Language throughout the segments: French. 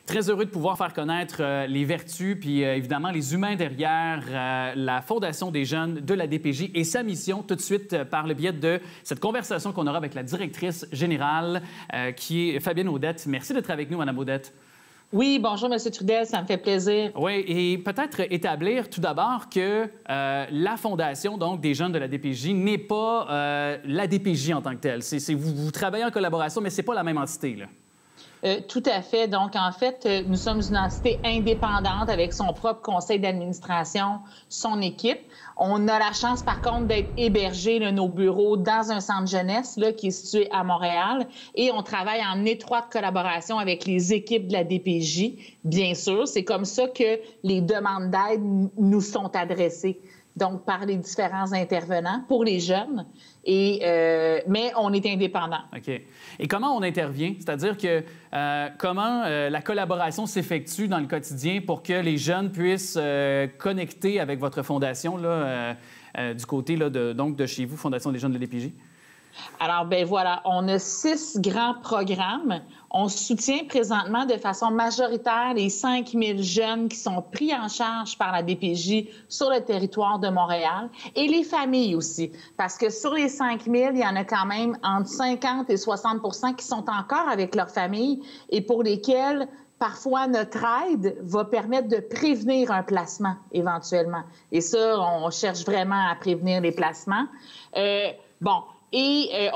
Très heureux de pouvoir faire connaître les vertus puis évidemment les humains derrière la Fondation des jeunes de la DPJ et sa mission tout de suite par le biais de cette conversation qu'on aura avec la directrice générale qui est Fabienne Audette. Merci d'être avec nous, Mme Audette. Oui, bonjour, M. Trudel, ça me fait plaisir. Oui, et peut-être établir tout d'abord que la Fondation donc, des jeunes de la DPJ n'est pas la DPJ en tant que telle. Vous travaillez en collaboration, mais ce n'est pas la même entité, là. Tout à fait. Donc, en fait, nous sommes une entité indépendante avec son propre conseil d'administration, son équipe. On a la chance, par contre, d'être hébergés, nos bureaux, dans un centre jeunesse là, qui est situé à Montréal. Et on travaille en étroite collaboration avec les équipes de la DPJ, bien sûr. C'est comme ça que les demandes d'aide nous sont adressées. Donc, par les différents intervenants pour les jeunes. Mais on est indépendant. OK. Et comment on intervient? C'est-à-dire que comment la collaboration s'effectue dans le quotidien pour que les jeunes puissent connecter avec votre fondation là, du côté là, de chez vous, Fondation des jeunes de l'EPJ? Alors, bien voilà, on a 6 grands programmes. On soutient présentement de façon majoritaire les 5000 jeunes qui sont pris en charge par la DPJ sur le territoire de Montréal et les familles aussi. Parce que sur les 5000, il y en a quand même entre 50 et 60 % qui sont encore avec leur famille et pour lesquels parfois, notre aide va permettre de prévenir un placement éventuellement. Et ça, on cherche vraiment à prévenir les placements.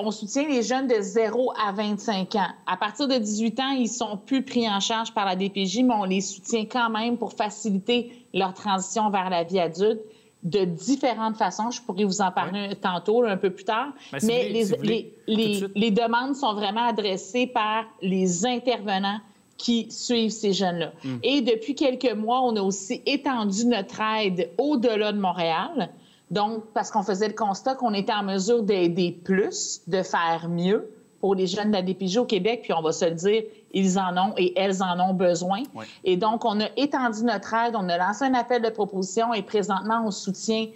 On soutient les jeunes de 0 à 25 ans. À partir de 18 ans, ils sont plus pris en charge par la DPJ, mais on les soutient quand même pour faciliter leur transition vers la vie adulte de différentes façons. Je pourrais vous en parler tantôt, là, un peu plus tard. Mais les demandes sont vraiment adressées par les intervenants qui suivent ces jeunes-là. Et depuis quelques mois, on a aussi étendu notre aide au-delà de Montréal. Donc, parce qu'on faisait le constat qu'on était en mesure d'aider plus, de faire mieux pour les jeunes de la DPJ au Québec, puis on va se le dire, ils en ont et elles en ont besoin. Oui. Et donc, on a étendu notre aide, on a lancé un appel de proposition et présentement, on soutient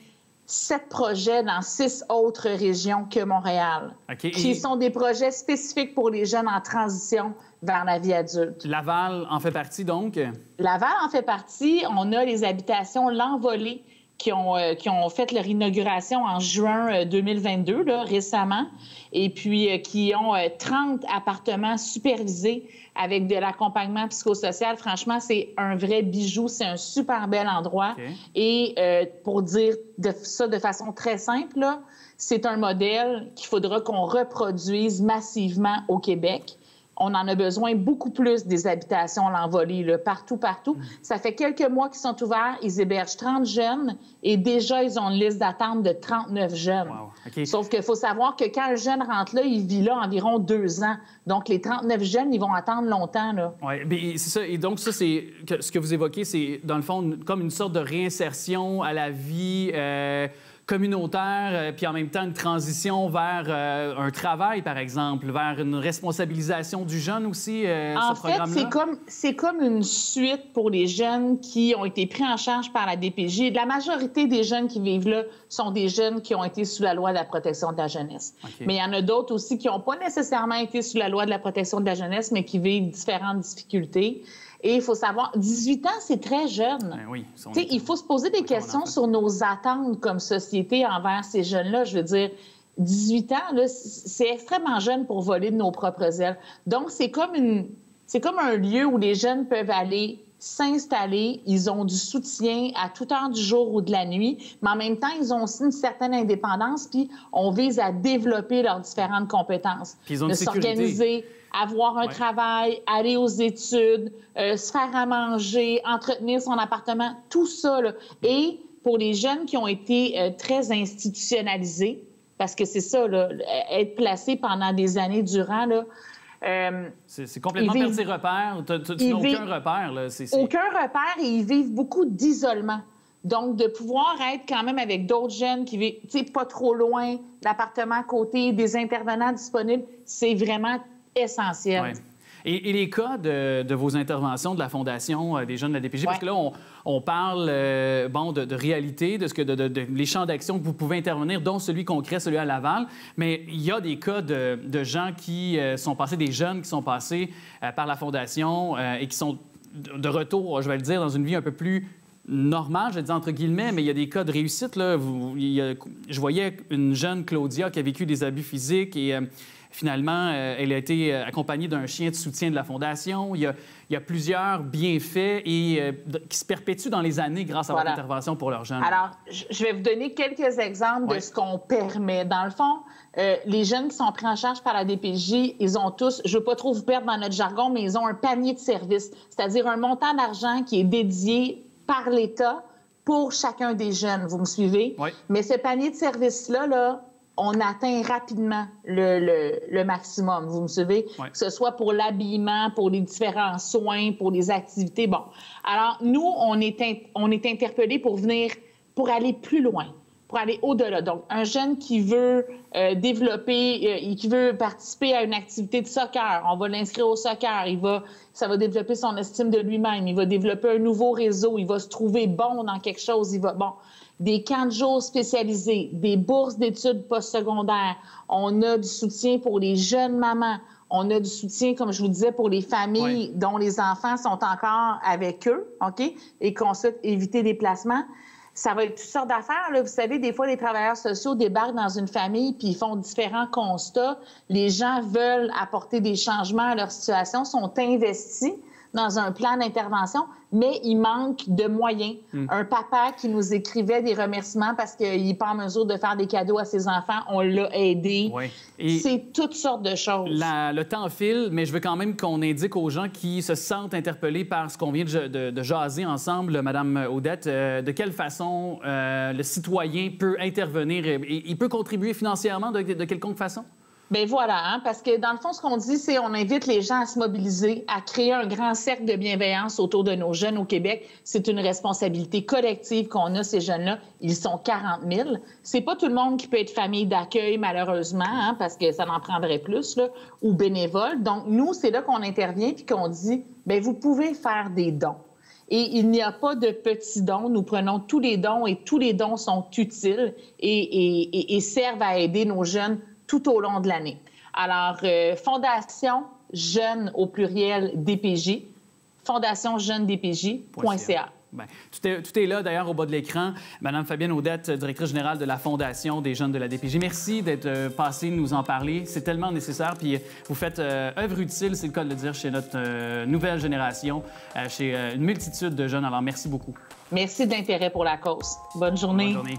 7 projets dans 6 autres régions que Montréal, qui sont des projets spécifiques pour les jeunes en transition vers la vie adulte. Laval en fait partie, donc? Laval en fait partie. On a les habitations L'Envolée qui ont fait leur inauguration en juin 2022, là, récemment, et puis qui ont 30 appartements supervisés avec de l'accompagnement psychosocial. Franchement, c'est un vrai bijou, c'est un super bel endroit. Et pour dire ça de façon très simple, là, c'est un modèle qu'il faudra qu'on reproduise massivement au Québec. On en a besoin beaucoup plus des habitations L'Envolée, là, partout. Ça fait quelques mois qu'ils sont ouverts. Ils hébergent 30 jeunes et déjà, ils ont une liste d'attente de 39 jeunes. Wow. Sauf qu'il faut savoir que quand un jeune rentre là, il vit là environ 2 ans. Donc, les 39 jeunes, ils vont attendre longtemps, là. Oui, c'est ça. Et donc, ça, c'est ce que vous évoquez, c'est, dans le fond, comme une sorte de réinsertion à la vie communautaire, puis en même temps une transition vers un travail, par exemple, vers une responsabilisation du jeune aussi, ce programme-là? En fait, c'est comme une suite pour les jeunes qui ont été pris en charge par la DPJ. La majorité des jeunes qui vivent là sont des jeunes qui ont été sous la loi de la protection de la jeunesse. Mais il y en a d'autres aussi qui n'ont pas nécessairement été sous la loi de la protection de la jeunesse, mais qui vivent différentes difficultés. Et il faut savoir, 18 ans, c'est très jeune. Oui, il faut se poser des questions sur nos attentes comme société envers ces jeunes-là. Je veux dire, 18 ans, là, c'est extrêmement jeune pour voler de nos propres ailes. Donc, c'est comme un lieu où les jeunes peuvent aller s'installer. Ils ont du soutien à toute heure du jour ou de la nuit, mais en même temps, ils ont aussi une certaine indépendance, puis on vise à développer leurs différentes compétences. Puis ils ont de s'organiser, avoir un travail, aller aux études, se faire à manger, entretenir son appartement, tout ça, là. Et pour les jeunes qui ont été très institutionnalisés, parce que c'est ça, là, être placé pendant des années durant, là, c'est complètement perdre ses repères. Tu n'as aucun repère. Là. Aucun repère et ils vivent beaucoup d'isolement. Donc, de pouvoir être quand même avec d'autres jeunes qui vivent, tu sais, pas trop loin, l'appartement à côté, des intervenants disponibles, c'est vraiment essentiel. Ouais. Et les cas de vos interventions de la Fondation des jeunes de la DPJ, parce que là, on parle de réalité, de les champs d'action que vous pouvez intervenir, dont celui concret, celui à Laval, mais il y a des cas de gens qui sont passés, des jeunes qui sont passés par la Fondation et qui sont de retour, je vais le dire, dans une vie un peu plus normale, je vais dire entre guillemets, mais il y a des cas de réussite. Là. Je voyais une jeune Claudia qui a vécu des abus physiques et finalement, elle a été accompagnée d'un chien de soutien de la Fondation. Il y a plusieurs bienfaits et qui se perpétuent dans les années grâce à votre intervention pour leurs jeunes. Alors, je vais vous donner quelques exemples de ce qu'on permet. Dans le fond, les jeunes qui sont pris en charge par la DPJ, ils ont tous, je ne veux pas trop vous perdre dans notre jargon, mais ils ont un panier de services, c'est-à-dire un montant d'argent qui est dédié par l'État pour chacun des jeunes. Vous me suivez? Oui. Mais ce panier de services-là, là, on atteint rapidement le maximum, vous me suivez? Oui. Que ce soit pour l'habillement, pour les différents soins, pour les activités. Bon. Alors, nous, on est interpellés pour aller plus loin, pour aller au-delà. Donc, un jeune qui veut qui veut participer à une activité de soccer, on va l'inscrire au soccer, ça va développer son estime de lui-même, il va développer un nouveau réseau, il va se trouver bon dans quelque chose, des camps de jour spécialisés, des bourses d'études postsecondaires. On a du soutien pour les jeunes mamans. On a du soutien, comme je vous disais, pour les familles dont les enfants sont encore avec eux, OK? Et qu'on souhaite éviter des placements. Ça va être toutes sortes d'affaires. Là. Vous savez, des fois, les travailleurs sociaux débarquent dans une famille puis ils font différents constats. Les gens veulent apporter des changements à leur situation, sont investis dans un plan d'intervention, mais il manque de moyens. Un papa qui nous écrivait des remerciements parce qu'il n'est pas en mesure de faire des cadeaux à ses enfants, on l'a aidé. Oui. Et c'est toutes sortes de choses. Le temps file, mais je veux quand même qu'on indique aux gens qui se sentent interpellés par ce qu'on vient de jaser ensemble, Mme Audette, de quelle façon le citoyen peut intervenir et il peut contribuer financièrement de quelconque façon? Bien voilà, hein, parce que dans le fond, ce qu'on dit, c'est on invite les gens à se mobiliser, à créer un grand cercle de bienveillance autour de nos jeunes au Québec. C'est une responsabilité collective qu'on a, ces jeunes-là. Ils sont 40 000. C'est pas tout le monde qui peut être famille d'accueil, malheureusement, hein, parce que ça en prendrait plus, là, ou bénévole. Donc, nous, c'est là qu'on intervient puis qu'on dit, bien, vous pouvez faire des dons. Et il n'y a pas de petits dons. Nous prenons tous les dons et tous les dons sont utiles et servent à aider nos jeunes tout au long de l'année. Alors, Fondation Jeunes au pluriel DPJ, fondationdjeunedpj.ca. Bien, tout est là, d'ailleurs, au bas de l'écran. Madame Fabienne Audette, directrice générale de la Fondation des jeunes de la DPJ. Merci d'être passée nous en parler. C'est tellement nécessaire. Puis vous faites œuvre utile, c'est le cas de le dire, chez notre nouvelle génération, chez une multitude de jeunes. Alors, merci beaucoup. Merci de l'intérêt pour la cause. Bonne journée. Bonne journée.